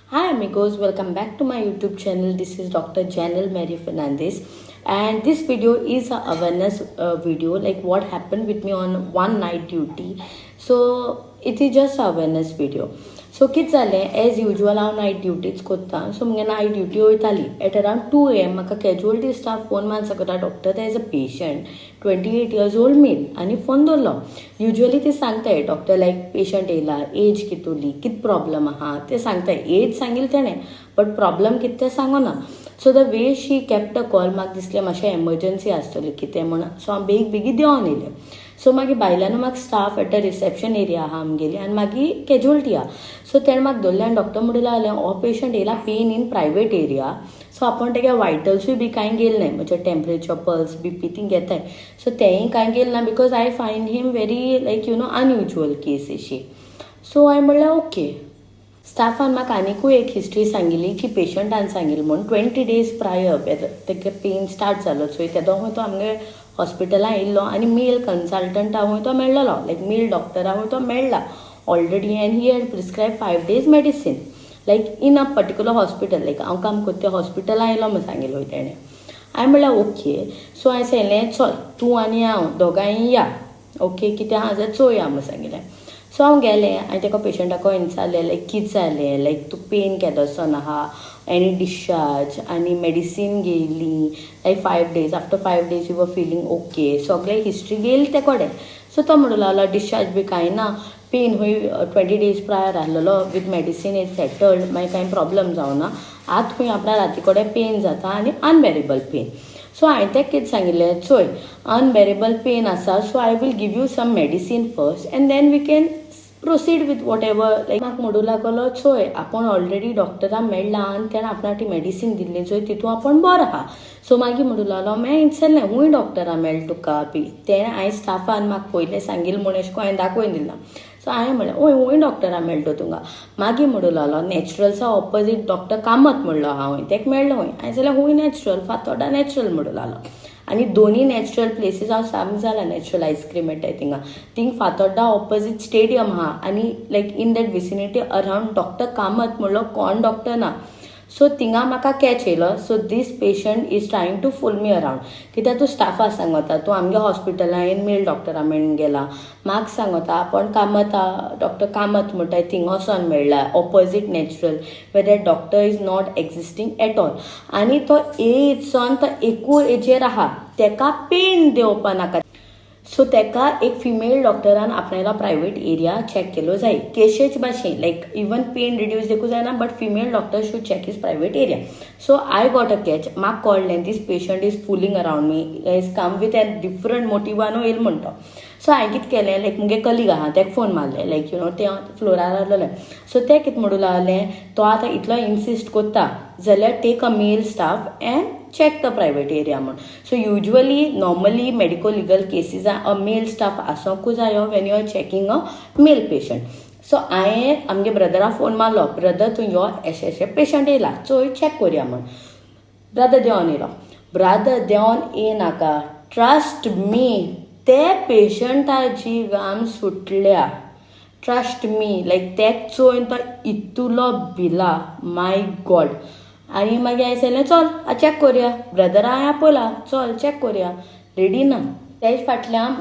Hi amigos, welcome back to my YouTube channel. This is Dr. Janelle Mary Fernandez, and this video is a awareness video, like what happened with me on one night duty. So it is just a awareness video. So कित जालें, as usual हांव night ड्युटीच कोत्ता. So मुगे night duty वयताली at around 2 AM म्हाका casualty staff phone मारून सांगता, doctor there is a patient 28 years old male, आनी फोन दवरलो. युजली ती सांगताय डॉक्टर लायक पेशंट येयला, एज कितुली, कित प्रॉब्लम आहा ते सांगताय. एज सांगिल तेणें बट प्रॉब्लम कितें तें सांगना. So the way she kept a call म्हाका दिसलें मातशें एमर्जन्सी आसतली कितें म्हणून. सो हांव बेगीन देंवन येयलें. सो मागीर भायल्यान म्हाका staff at a reception area आहा आमगेली आनी मागीर कॅज्युअलिटी आहा. सो तेणें म्हाका धरलें आनी डॉक्टर म्हणून लागलें हो पेशंट येयला pain in private area. So आपूण तेगे वायटल्सूय बी कांय गेल ना, म्हणजे टेम्परेचर पल्स BP ती घेताय. सो तेंय कांय गेल ना because I find him very like unusual case अशी. सो हांवें म्हणलें ओके. स्टाफान म्हाका आनिकूय एक हिस्ट्री सांगिल्ली की पेशंटान सांगिल्ली म्हणून 20 days प्रायर तेगे पेन स्टार्ट जालो. सो तेदो तो आमगे हॉस्पिटलान येयल्लो आनी मेल कन्सल्टंटा तो मेळ्ळलो, लायक मेल डॉक्टरा तो मेळ्ळा already. And he had prescribe 5 days medicine like in a particular hospital. Like हांव काम करता त्या हॉस्पिटलान येयलो म्हणून सांगिल्लो तेणें. हांवें म्हणलें ओके. सो हांवें सांगलें चल तूं आनी हांव दोगांय या, ओके कितें आहा जाल्यार चोवया म्हणून सांगिल्लें. सो हांव गेलें आनी ताका पेशंटाको विचारलें लायक कितें जालें, लायक तूं पेन केदोसन आहा, एनी डिस्चार्ज आनी मेडिसीन घेयली like 5 days. After 5 days you were feeling okay. सगळें हिस्ट्री घेयली ते कडेन. सो तो म्हणूं लागलो डिस्चार्ज बी कांय ना, पेन हूंय 20 days प्रायर आहलेलो, वीथ मेडिसीन इज सेटल्ड, मागीर कांय प्रॉब्लम जावना. आतां खंय आपल्या राती कडेन पेन जाता आनी अनबेरेबल पेन. सो हांवें तेका कितें सांगिल्लें, चोय अनबेरेबल पेन आसा so I will give you some medicine first and then we can proceed with whatever. Like म्हाका म्हणूं लागलो चोय आपूण ऑलरेडी डॉक्टराक मेळ्ळा आनी तेणें आपणाक ती मेडिसीन दिल्ली चोय तितून आपूण बरो आहा. सो मागीर म्हणूं लागलो हांवें विचारलें हूंय डॉक्टरा मेळ्ळें तुका बी. तेणें हांवें स्टाफान म्हाका पयलें सांगिल्लें म्हूण अशें करून हांवें दाखोवन दिना. सो हांवें म्हणलें हूंय डॉक्टरा मेळ्ळो तुका. मागीर म्हणूं लागलो नॅचरल्सा ऑपोजीट डॉक्टर कामत म्हणलो हांवें, तेका मेळ्ळो हूंय. हांवें जाल्यार हूंय नॅचरल, फातोर्डा नॅचरल म्हणूं लागलो. आनी दोनी नॅचरल प्लेसीस हांव साम जालां नॅचरल आयस्क्रीम मेळटाय थिंग फातोर्डा ऑपोजीट स्टेडियम आहा आनी like in that vicinity around doctor Kamat म्हणलो कोण डॉक्टर ना. सो थिंगा म्हाका कॅच येयलो. So this patient is trying to fool me around. कित्याक तूं स्टाफाक सांगता तूं आमगे हॉस्पिटलान मेल डॉक्टरा मेळून गेला, म्हाका सांगता आपूण कामत डॉक्टर कामत म्हणटाय थिंग वचोन मेळ्ळा opposite natural where that doctor is not existing at all. आनी तो एजसोन तो एकू एजेर आहा, तेका पेन देवपा नाका. सो तेका एक फिमेल डॉक्टरान आपणालो प्रायवेट एरिया चॅक केलो जाय केशेच भाशेन, लायक इवन पेन रिड्यूस देखून जायना but female doctor should check his private area. So I got a catch. म्हाका कळ्ळें this patient is fooling around me, is come with an different मोटिवानू येयला म्हणटा. सो हांवें कितें केलें, लायक मुगे कलीग आहा तेका फोन मारलें, लायक ते फ्लोरार आहलें. सो ते कितें म्हणूं लागलें, तो आतां इतलो इन्सिस्ट कोत्ता जाल्यार take a male staff and check the private area म्हणून. So usually normally medico legal cases a male staff आसोंकू जायो when you are checking a male patient. So हांवें आमगे ब्रदराक फोन मारलो, ब्रदर तूं यो अशें पेशंट येयला चोय चॅक कोरया म्हणून. ब्रदर देंवन येयलो. ब्रदर देंवन येनाका, ट्रस्ट मी ते पेशंटाची घाम सुटल्या. ट्रस्ट मी, लायक तेक चोयन तो इतुलो भिला, माय गॉड. आनी मागीर हांवें सांगलें चल चॅक कोरया. ब्रदरा हांवें आपयला चल चॅक कोरया, रेडी ना. तेच फाटल्यान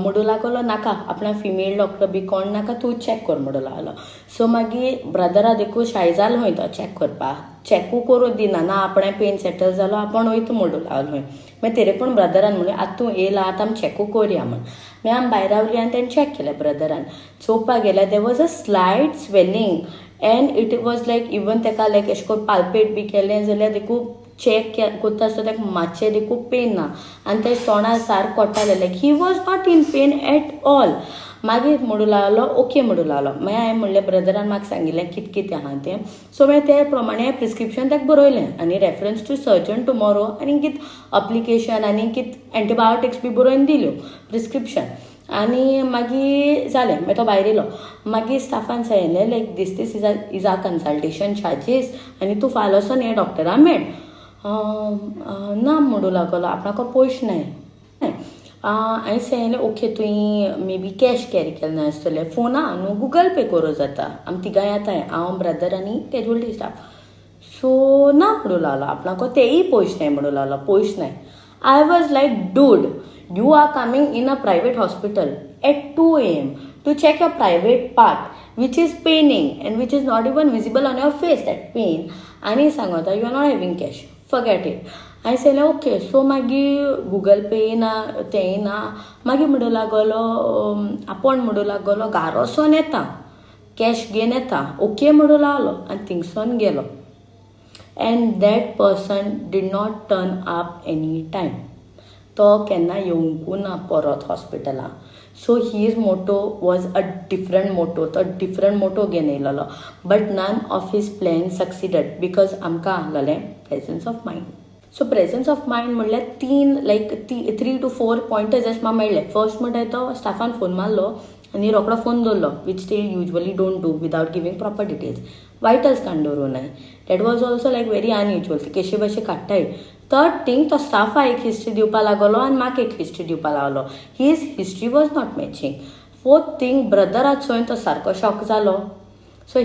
म्हणूं लागलो नाका आपणा फिमेल डॉक्टर बी कोण नाका, तूं चॅक कर म्हणूं लागलो. सो मागीर ब्रदरा देखून शाय जालो खंय तो चॅक करपाक. चॅकू करूं दिना ना, आपणें पेन सेटल जालो आपूण वयता म्हणूं लागलो खंय. मागीर तरी पूण ब्रदरान म्हणलें आतां तूं येयला आतां आमी चॅकू कोरया म्हण. मागीर आमी भायर रावली आनी तेणें चॅक केलें ब्रदरान. चोवपाक गेल्यार there was a slight swelling and it was like even तेका लायक अशें करून पाल्पेट बी केलें जाल्यार देखून चॅक कोत्ता आसतना तेका मातशें देखून पेन ना आनी तें तोंडार सारको कोट्टालें, like he was not in pain at all. मागीर म्हणूं लागलो ओके म्हणूं लागलो. मागीर हांवें म्हणलें ब्रदरान म्हाका सांगिल्लें कितें कितें आहा तें. सो मागीर ते प्रमाणे प्रिस्क्रिप्शन तेका बरयलें आनी रेफरन्स टू सर्जन टुमोरो आनी कितें अप्लिकेशन आनी कितें एंटीबायोटिक्स बी बरोवन दिल्यो प्रिस्क्रिप्शन. आनी मागीर जालें. मागीर तो भायर येयलो. मागीर स्टाफान सांगलें like this is our consultation charges आनी तूं फाल्यां वचोन हें डॉक्टरा मेळ. ना म्हणूं लागलो आपणाको पयशे नाय. हांवें सांगलें ओके तुवें मे बी कॅश कॅरी केलें नासतलें फोना न्हू गूगल पे करूं जाता आमी तिगांय येताय हांव ब्रदर आनी कॅज्युअलिटी स्टाफ सो ना म्हणूं लागलो आपणाको तेयी पयशे नाय म्हणूं लागलो पयशे नाय I was like dude you are coming in a private hospital at 2 AM to check your private part which is paining and which is not even visible on your face that pain आणि सांगता you are not having cash forget it हांवें सांगलें okay so मागीर Google पे ना तेंय ना मागीर म्हणूं लागलो आपूण म्हणूं लागलो घारोसून येता कॅश घेवन येता ओके म्हणूं लागलो आनी थिंगसून गेलो and that person did not turn up any time तो केन्ना येवंकू ना परत हॉस्पिटलाक so his motto was a different motto तो डिफरंट मोटो घेवन येयलेलो but none of his plan succeeded because आमकां आहलेलें presence of mind so presence of mind म्हणल्यार 3 to 4 पॉयंटर्स अशें म्हाका मेळ्ळे फर्स्ट म्हणल्यार तो स्टाफान फोन मारलो आनी रोकडो फोन दवरलो which they usually don't do without giving proper details vitals काडून दवरूं नाय that was also like very unusual ते केशे भशे काडटाय थर्ड थिंग तो स्टाफा एक हिस्ट्री दिवपा लागलो आनी म्हाका एक हिस्ट्री दिवपा लागलो his history was not matching fourth thing ब्रदरा चोयन तो सारको शॉक जालो सो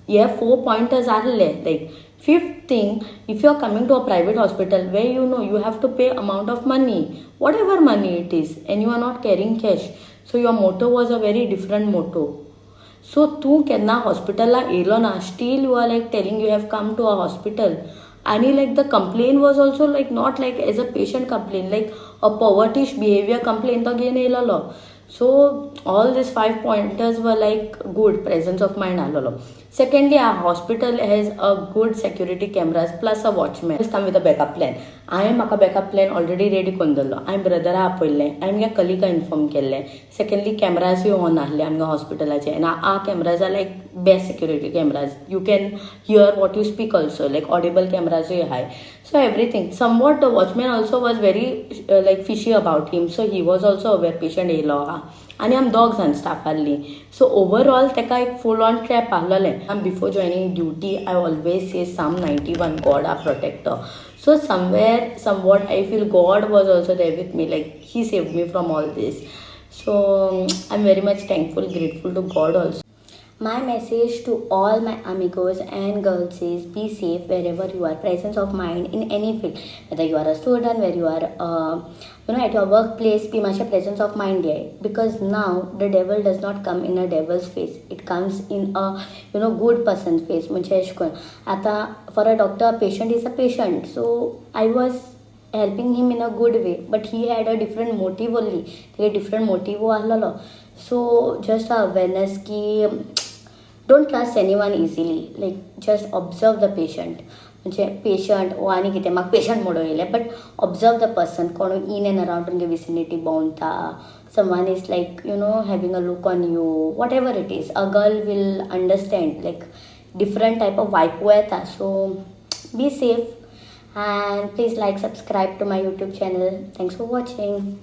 हे 4 पॉयंटर्स आहले लायक fifth thing if you are coming to a private hospital where you know you have to pay amount of money whatever money it is and you are not carrying cash so your motto was a very different motto so तू केन्ना हॉस्पिटला येयलो ना still you are like telling you have come to a hospital आणि like the complain was also like not like as a patient complain like a pervertish behaviour complain तो घेवन येयलेलो so all this 5 pointers वर like good presence of mind आहलेलो secondly uh hospital has a good security cameras plus a watchman come with a backup plan हांवें म्हाका backup plan already ready करून दवरलो हांवें ब्रदरा आपयल्लें हांवें म्हज्या कलिगा इन्फॉर्म केल्लें सेकंडली कॅमराजूय ऑन आहले आमच्या हॉस्पिटलाचे आनी uh cameras are like best security cameras you can hear what you speak also like audible कॅमराजूय हाय so everything somewhat the watchman also was very like fishy about him so he was also aware patient येयलो आहा आनी आमी दोग जाण staff आहली so overall तेका एक फूल ऑन ट्रॅप आहलोलें आनी before joining duty I always say Psalm 91 God our protector so somewhere somewhat I feel God was also there with me like he saved me from all this so I'm very much thankful grateful to God also. My message to all my amigos and girls is be safe wherever you are. Presence of mind in any field, whether you are a student, where you are at your workplace, be much presence of mind there because now the devil does not come in a devil's face, it comes in a good person's face. म्हणजे आता for a doctor patient is a patient, so I was helping him in a good way but he had a different motive only, a different motive आहलेलो so just a awareness की don't trust anyone easily, like just observe the patient म्हणजे patient वो आनी कितें म्हाका patient म्हणून येयलें but observe the person कोण in and around तुमगे विसिनिटी भोंवता someone is like having a look on you whatever it is a girl will understand like different type of vibe येता so be safe and please like subscribe to my YouTube channel. Thanks for watching.